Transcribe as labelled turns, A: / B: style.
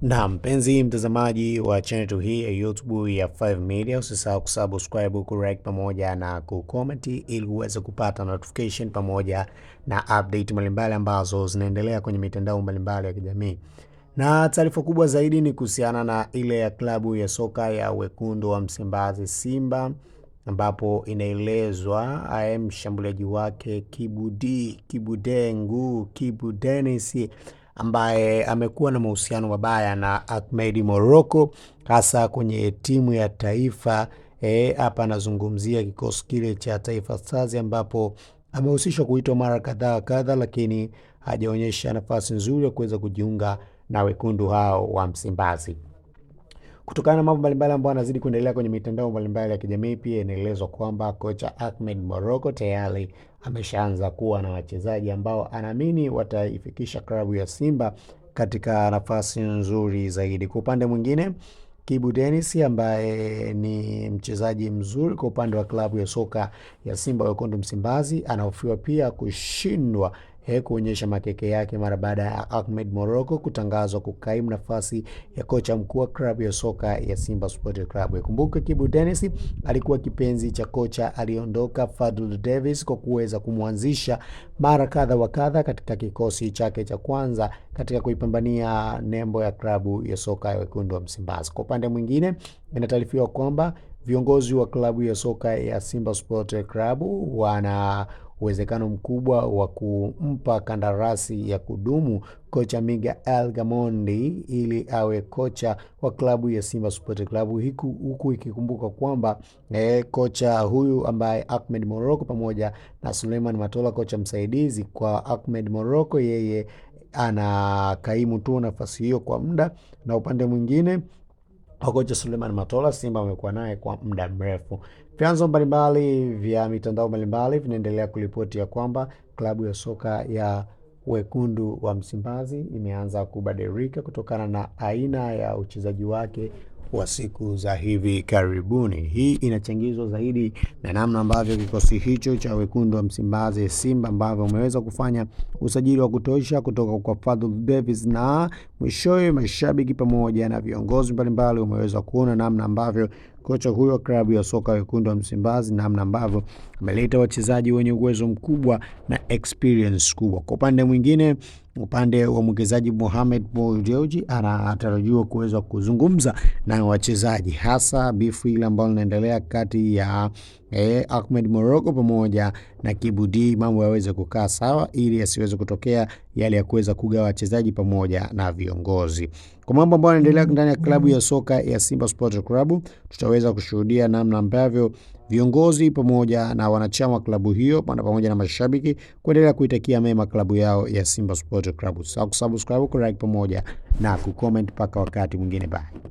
A: Na mpenzi mtazamaji wa channel hii ya YouTube ya 5 Media, usisahau kusubscribe, kulike pamoja na kucomment ili uweze kupata notification pamoja na update mbalimbali ambazo zinaendelea kwenye mitandao mbalimbali ya kijamii. Na taarifa kubwa zaidi ni kuhusiana na ile ya klabu ya soka ya wekundu wa Msimbazi Simba, ambapo inaelezwa mshambuliaji wake Kibu Denis ambaye amekuwa na mahusiano mabaya na Ahmed Morocco, hasa kwenye timu ya taifa. Hapa anazungumzia kikosi kile cha Taifa Stars, ambapo amehusishwa kuitwa mara kadhaa, lakini hajaonyesha nafasi nzuri ya kuweza kujiunga na wekundu hao wa Msimbazi. Kutokana na mambo mbalimbali ambayo anazidi kuendelea kwenye mitandao mbalimbali ya kijamii, pia inaelezwa kwamba kocha Ahmed Morocco tayari ameshaanza kuwa na wachezaji ambao anaamini wataifikisha klabu ya Simba katika nafasi nzuri zaidi. Kwa upande mwingine, Kibu Denis ambaye ni mchezaji mzuri kwa upande wa klabu ya soka ya Simba wekundu Msimbazi, anahofiwa pia kushindwa kuonyesha makeke yake mara baada ya Ahmed Morocco kutangazwa kukaimu nafasi ya kocha mkuu wa klabu ya soka ya Simba Sport Club. Kumbuka Kibu Denis alikuwa kipenzi cha kocha aliondoka Fadlu Davis kwa kuweza kumwanzisha mara kadha wa kadha katika kikosi chake cha kwanza katika kuipambania nembo ya klabu ya soka ya wekundu wa Msimbazi. Kwa upande mwingine, inataarifiwa kwamba viongozi wa klabu ya soka ya Simba Sport Club wana uwezekano mkubwa wa kumpa kandarasi ya kudumu kocha Miguel Gamondi ili awe kocha wa klabu ya Simba Sport Club, huku ikikumbuka kwamba kocha huyu ambaye Ahmed Morocco pamoja na Suleiman Matola kocha msaidizi kwa Ahmed Morocco, yeye anakaimu tu nafasi hiyo kwa muda, na upande mwingine kocha Suleiman Matola Simba amekuwa naye kwa muda mrefu. Vyanzo mbalimbali vya mitandao mbalimbali vinaendelea kuripoti ya kwamba klabu ya soka ya wekundu wa Msimbazi imeanza kubadilika kutokana na aina ya uchezaji wake wa siku za hivi karibuni. Hii inachangizwa zaidi na namna ambavyo kikosi hicho cha wekundu wa Msimbazi Simba ambavyo umeweza kufanya usajili wa kutosha kutoka kwa Fadlu Davis, na mwishowe mashabiki pamoja na viongozi mbalimbali umeweza kuona namna ambavyo kocha huyo klabu ya soka wekundu wa Msimbazi, namna ambavyo ameleta wachezaji wenye uwezo mkubwa na experience kubwa. Kwa upande mwingine, upande wa mwekezaji Mohamed Dewji anatarajiwa kuweza kuzungumza na wachezaji, hasa bifu ile ambayo inaendelea kati ya Ahmed Morocco pamoja na Kibu D, mambo yaweze kukaa sawa ili asiweze kutokea yale ya kuweza kugawa wachezaji pamoja na viongozi. Kwa mambo ambayo yanaendelea ndani ya klabu ya soka ya Simba Sport Club, tutaweza kushuhudia namna ambavyo viongozi pamoja na wanachama wa klabu hiyo pamoja na mashabiki kuendelea kuitakia mema klabu yao ya Simba Sport Club. Subscribe, like pamoja na kucomment mpaka wakati mwingine. Bye.